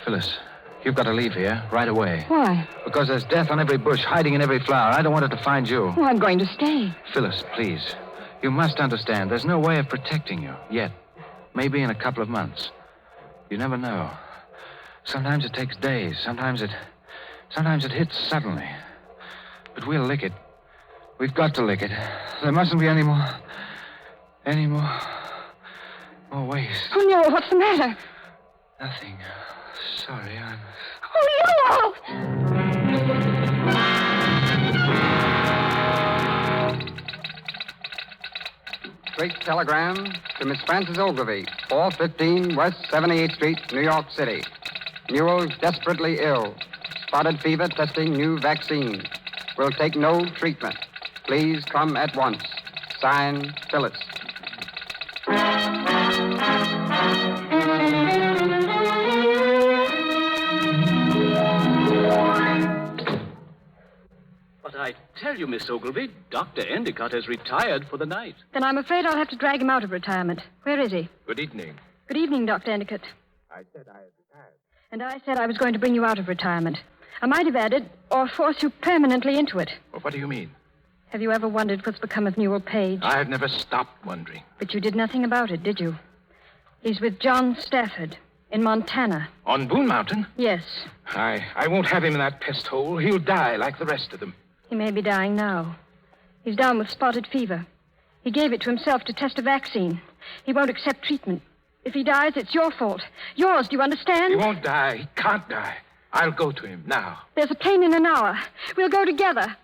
Phyllis, you've got to leave here right away. Why? Because there's death on every bush, hiding in every flower. I don't want it to find you. Well, I'm going to stay. Phyllis, please. You must understand. There's no way of protecting you yet. Maybe in a couple of months. You never know. Sometimes it takes days. Sometimes it hits suddenly. But we'll lick it. We've got to lick it. There mustn't be any more waste. Oh, Newell, what's the matter? Nothing. Sorry, I'm... Oh, Straight telegram to Miss Frances Ogilvy, 415 West 78th Street, New York City. Newell's desperately ill. Spotted fever testing new vaccine. Will take no treatment. Please come at once. Signed, Phyllis. But I tell you, Miss Ogilvy, Dr. Endicott has retired for the night. Then I'm afraid I'll have to drag him out of retirement. Where is he? Good evening. Good evening, Dr. Endicott. I said I had retired. And I said I was going to bring you out of retirement. I might have added, or force you permanently into it. Well, what do you mean? Have you ever wondered what's become of Newell Page? I've never stopped wondering. But you did nothing about it, did you? He's with John Stafford in Montana. On Boone Mountain? Yes. I won't have him in that pest hole. He'll die like the rest of them. He may be dying now. He's down with spotted fever. He gave it to himself to test a vaccine. He won't accept treatment. If he dies, it's your fault. Yours, do you understand? He won't die. He can't die. I'll go to him now. There's a plane in an hour. We'll go together.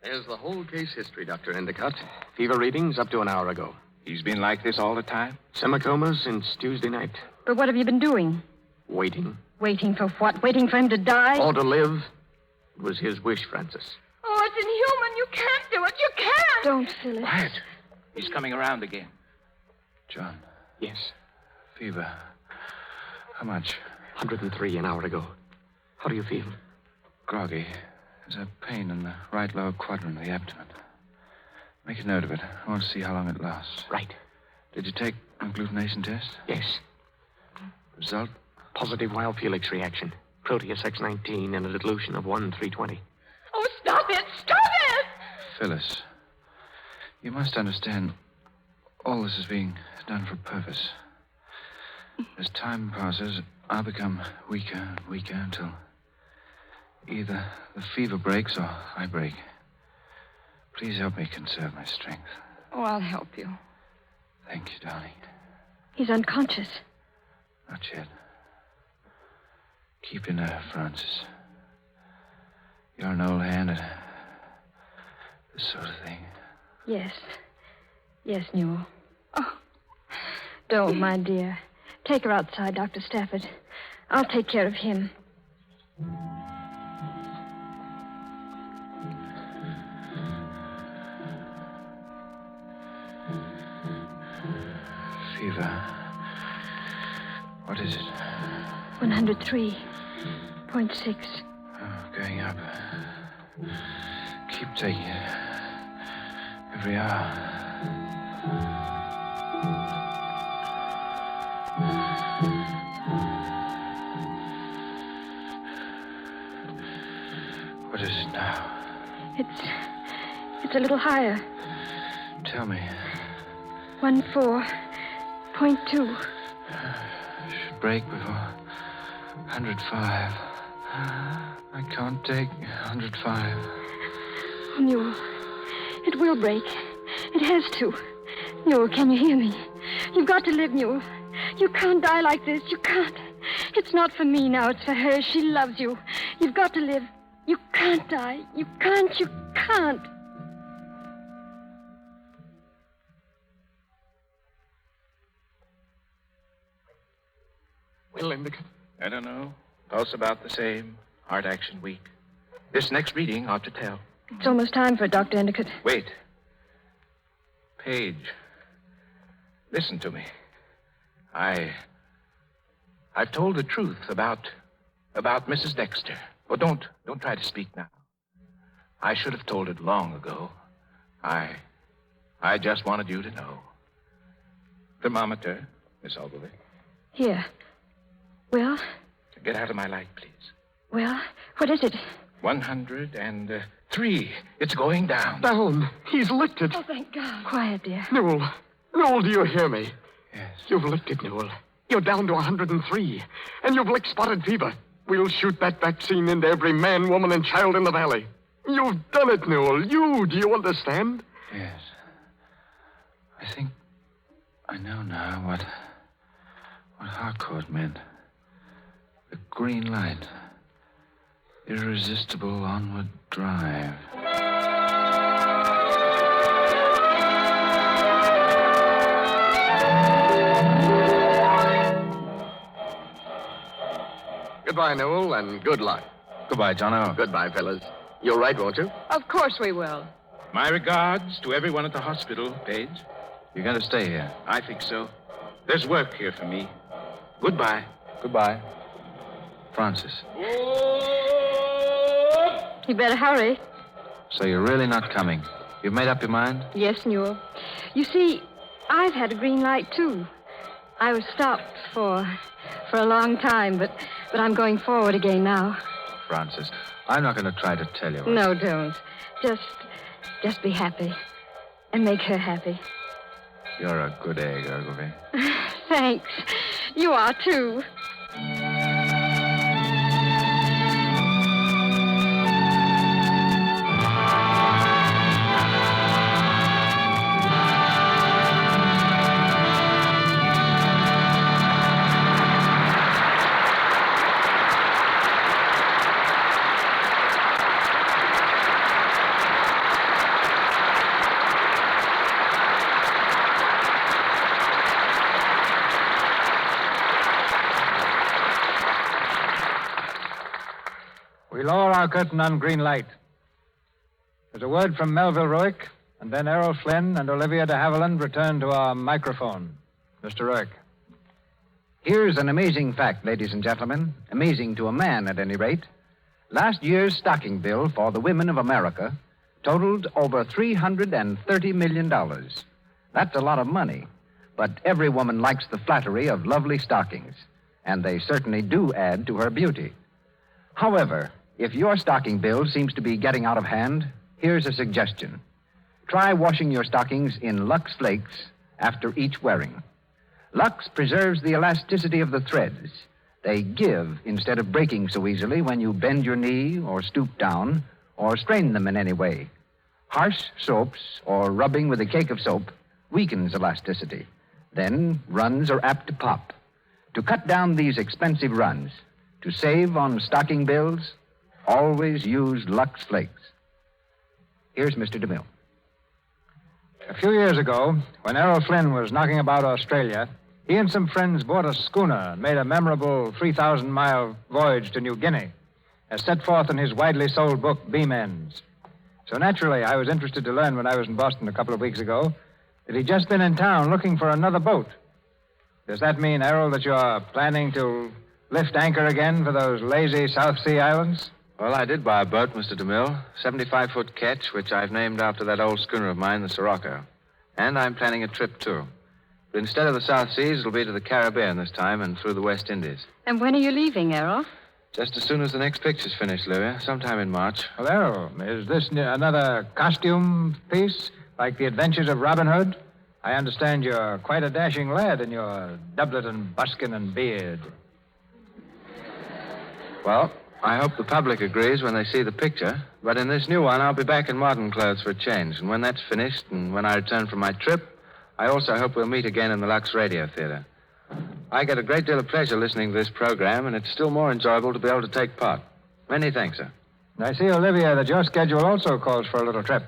There's the whole case history, Dr. Endicott. Fever readings up to an hour ago. He's been like this all the time? Semicoma since Tuesday night. But what have you been doing? Waiting. Waiting for what? Waiting for him to die? Or to live. It was his wish, Francis. Oh, it's inhuman. You can't do it. You can't. Don't, Phyllis. Quiet. He's coming around again. John. Yes. Fever. How much? 103 an hour ago. How do you feel? Groggy. There's a pain in the right lower quadrant of the abdomen. Make a note of it. I want to see how long it lasts. Right. Did you take a agglutination test? Yes. Result? Positive wild Felix reaction. Proteus X19 and a dilution of 1/320. Oh, stop it. Stop it. Phyllis, you must understand all this is being done for purpose. As time passes, I'll become weaker and weaker until either the fever breaks or I break. Please help me conserve my strength. Oh, I'll help you. Thank you, darling. He's unconscious. Not yet. Keep your nerve, Francis. You're an old hand at this sort of thing. Yes. Yes, Newell. Oh, don't, my dear. Take her outside, Dr. Stafford. I'll take care of him. Fever. What is it? 103.6. Oh, going up. Keep taking it. Every hour. What is it now? It's a little higher. Tell me. 14.2. Should break before 105. I can't take 105. Oh, Newell. It will break. It has to. Newell, can you hear me? You've got to live, Newell. You can't die like this. You can't. It's not for me now. It's for her. She loves you. You've got to live. You can't die. You can't. You can't. Well, Endicott? I don't know. Pulse about the same. Heart action weak. This next reading ought to tell. It's almost time for it, Dr. Endicott. Wait. Paige. Listen to me. I've told the truth about Mrs. Dexter. Oh, don't try to speak now. I should have told it long ago. I just wanted you to know. Thermometer, Miss Ogilvy. Here. Well? Get out of my light, please. Well, what is it? 103. It's going down. Down. He's licked it. Oh, thank God. Quiet, dear. Newell, do you hear me? Yes. You've licked it, Newell. You're down to 103. And you've licked spotted fever. We'll shoot that vaccine into every man, woman, and child in the valley. You've done it, Newell. Do you understand? Yes. I think I know now what Harcourt meant. The green light. Irresistible onward drive. Goodbye, Newell, and good luck. Goodbye, Jono. Goodbye, fellas. You'll write, won't you? Of course we will. My regards to everyone at the hospital, Paige. You're going to stay here? I think so. There's work here for me. Goodbye. Goodbye. Francis. You better hurry. So you're really not coming? You've made up your mind? Yes, Newell. You see, I've had a green light, too. I was stopped for a long time, but I'm going forward again now. Francis, I'm not going to try to tell you. No, don't. Just be happy. And make her happy. You're a good egg, Ogilvy. Thanks. You are, too. We lower our curtain on green light. There's a word from Melville Roick, and then Errol Flynn and Olivia de Havilland return to our microphone. Mr. Roick. Here's an amazing fact, ladies and gentlemen. Amazing to a man, at any rate. Last year's stocking bill for the women of America totaled over $330 million. That's a lot of money. But every woman likes the flattery of lovely stockings, and they certainly do add to her beauty. However, if your stocking bill seems to be getting out of hand, here's a suggestion. Try washing your stockings in Lux Flakes after each wearing. Lux preserves the elasticity of the threads. They give instead of breaking so easily when you bend your knee or stoop down or strain them in any way. Harsh soaps or rubbing with a cake of soap weakens elasticity. Then runs are apt to pop. To cut down these expensive runs, to save on stocking bills, always use Lux Flakes. Here's Mr. DeMille. A few years ago, when Errol Flynn was knocking about Australia, he and some friends bought a schooner and made a memorable 3,000-mile voyage to New Guinea, as set forth in his widely sold book, Beam Ends. So naturally, I was interested to learn when I was in Boston a couple of weeks ago that he'd just been in town looking for another boat. Does that mean, Errol, that you're planning to lift anchor again for those lazy South Sea islands? Well, I did buy a boat, Mr. DeMille. 75-foot ketch, which I've named after that old schooner of mine, the Sirocco. And I'm planning a trip, too. But instead of the South Seas, it'll be to the Caribbean this time and through the West Indies. And when are you leaving, Errol? Just as soon as the next picture's finished, Louis. Sometime in March. Well, Errol, is this another costume piece, like The Adventures of Robin Hood? I understand you're quite a dashing lad in your doublet and buskin and beard. Well, I hope the public agrees when they see the picture. But in this new one, I'll be back in modern clothes for a change. And when that's finished, and when I return from my trip, I also hope we'll meet again in the Lux Radio Theater. I get a great deal of pleasure listening to this program, and it's still more enjoyable to be able to take part. Many thanks, sir. I see, Olivia, that your schedule also calls for a little trip.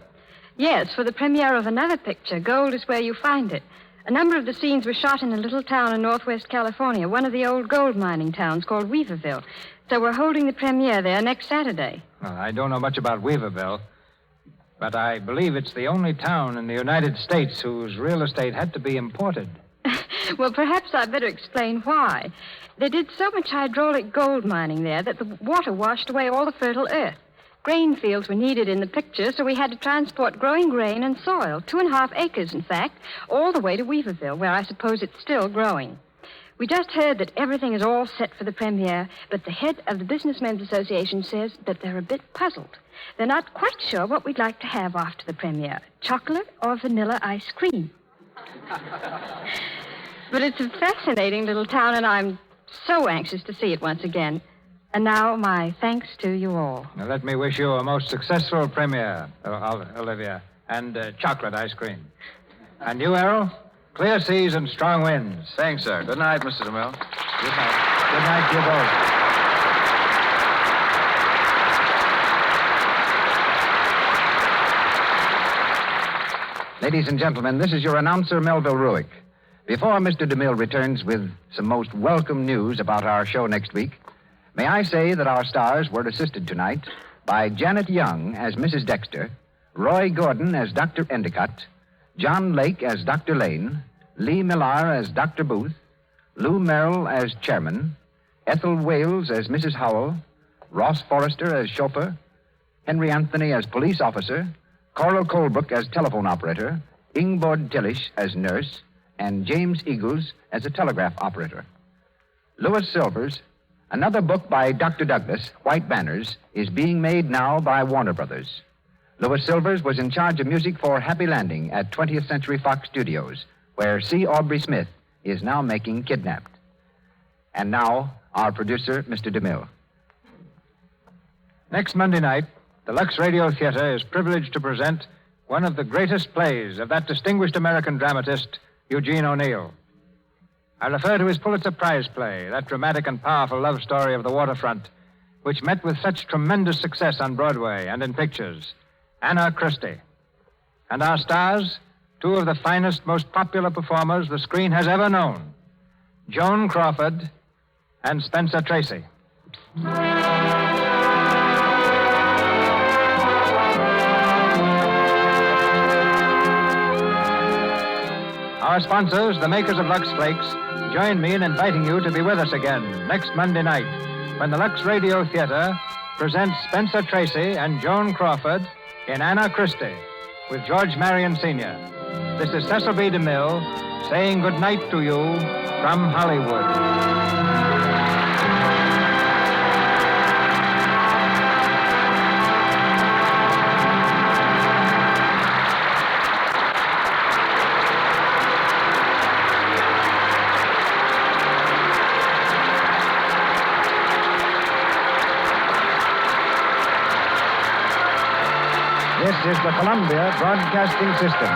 Yes, for the premiere of another picture, Gold is Where You Find It. A number of the scenes were shot in a little town in northwest California, one of the old gold mining towns called Weaverville. So we're holding the premiere there next Saturday. Well, I don't know much about Weaverville, but I believe it's the only town in the United States whose real estate had to be imported. Well, perhaps I'd better explain why. They did so much hydraulic gold mining there that the water washed away all the fertile earth. Grain fields were needed in the picture, so we had to transport growing grain and soil, 2.5 acres, in fact, all the way to Weaverville, where I suppose it's still growing. We just heard that everything is all set for the premiere, but the head of the Businessmen's Association says that they're a bit puzzled. They're not quite sure what we'd like to have after the premiere, chocolate or vanilla ice cream. But it's a fascinating little town, and I'm so anxious to see it once again. And now, my thanks to you all. Now, let me wish you a most successful premiere, Olivia, and chocolate ice cream. And you, Errol? Clear seas and strong winds. Thanks, sir. Good night, Mr. DeMille. Good night. Good night to you both. Ladies and gentlemen, this is your announcer, Melville Ruick. Before Mr. DeMille returns with some most welcome news about our show next week, may I say that our stars were assisted tonight by Janet Young as Mrs. Dexter, Roy Gordon as Dr. Endicott, John Lake as Dr. Lane, Lee Millar as Dr. Booth, Lou Merrill as Chairman, Ethel Wales as Mrs. Howell, Ross Forrester as chauffeur, Henry Anthony as police officer, Coral Colebrook as telephone operator, Ingborg Tillish as nurse, and James Eagles as a telegraph operator. Louis Silvers, another book by Dr. Douglas, White Banners, is being made now by Warner Brothers. Louis Silvers was in charge of music for Happy Landing at 20th Century Fox Studios, where C. Aubrey Smith is now making Kidnapped. And now, our producer, Mr. DeMille. Next Monday night, the Lux Radio Theater is privileged to present one of the greatest plays of that distinguished American dramatist, Eugene O'Neill. I refer to his Pulitzer Prize play, that dramatic and powerful love story of the waterfront, which met with such tremendous success on Broadway and in pictures, Anna Christie. And our stars, two of the finest, most popular performers the screen has ever known, Joan Crawford and Spencer Tracy. Our sponsors, the makers of Lux Flakes, join me in inviting you to be with us again next Monday night when the Lux Radio Theater presents Spencer Tracy and Joan Crawford in Anna Christie with George Marion Sr. This is Cecil B. DeMille saying good night to you from Hollywood. This is the Columbia Broadcasting System.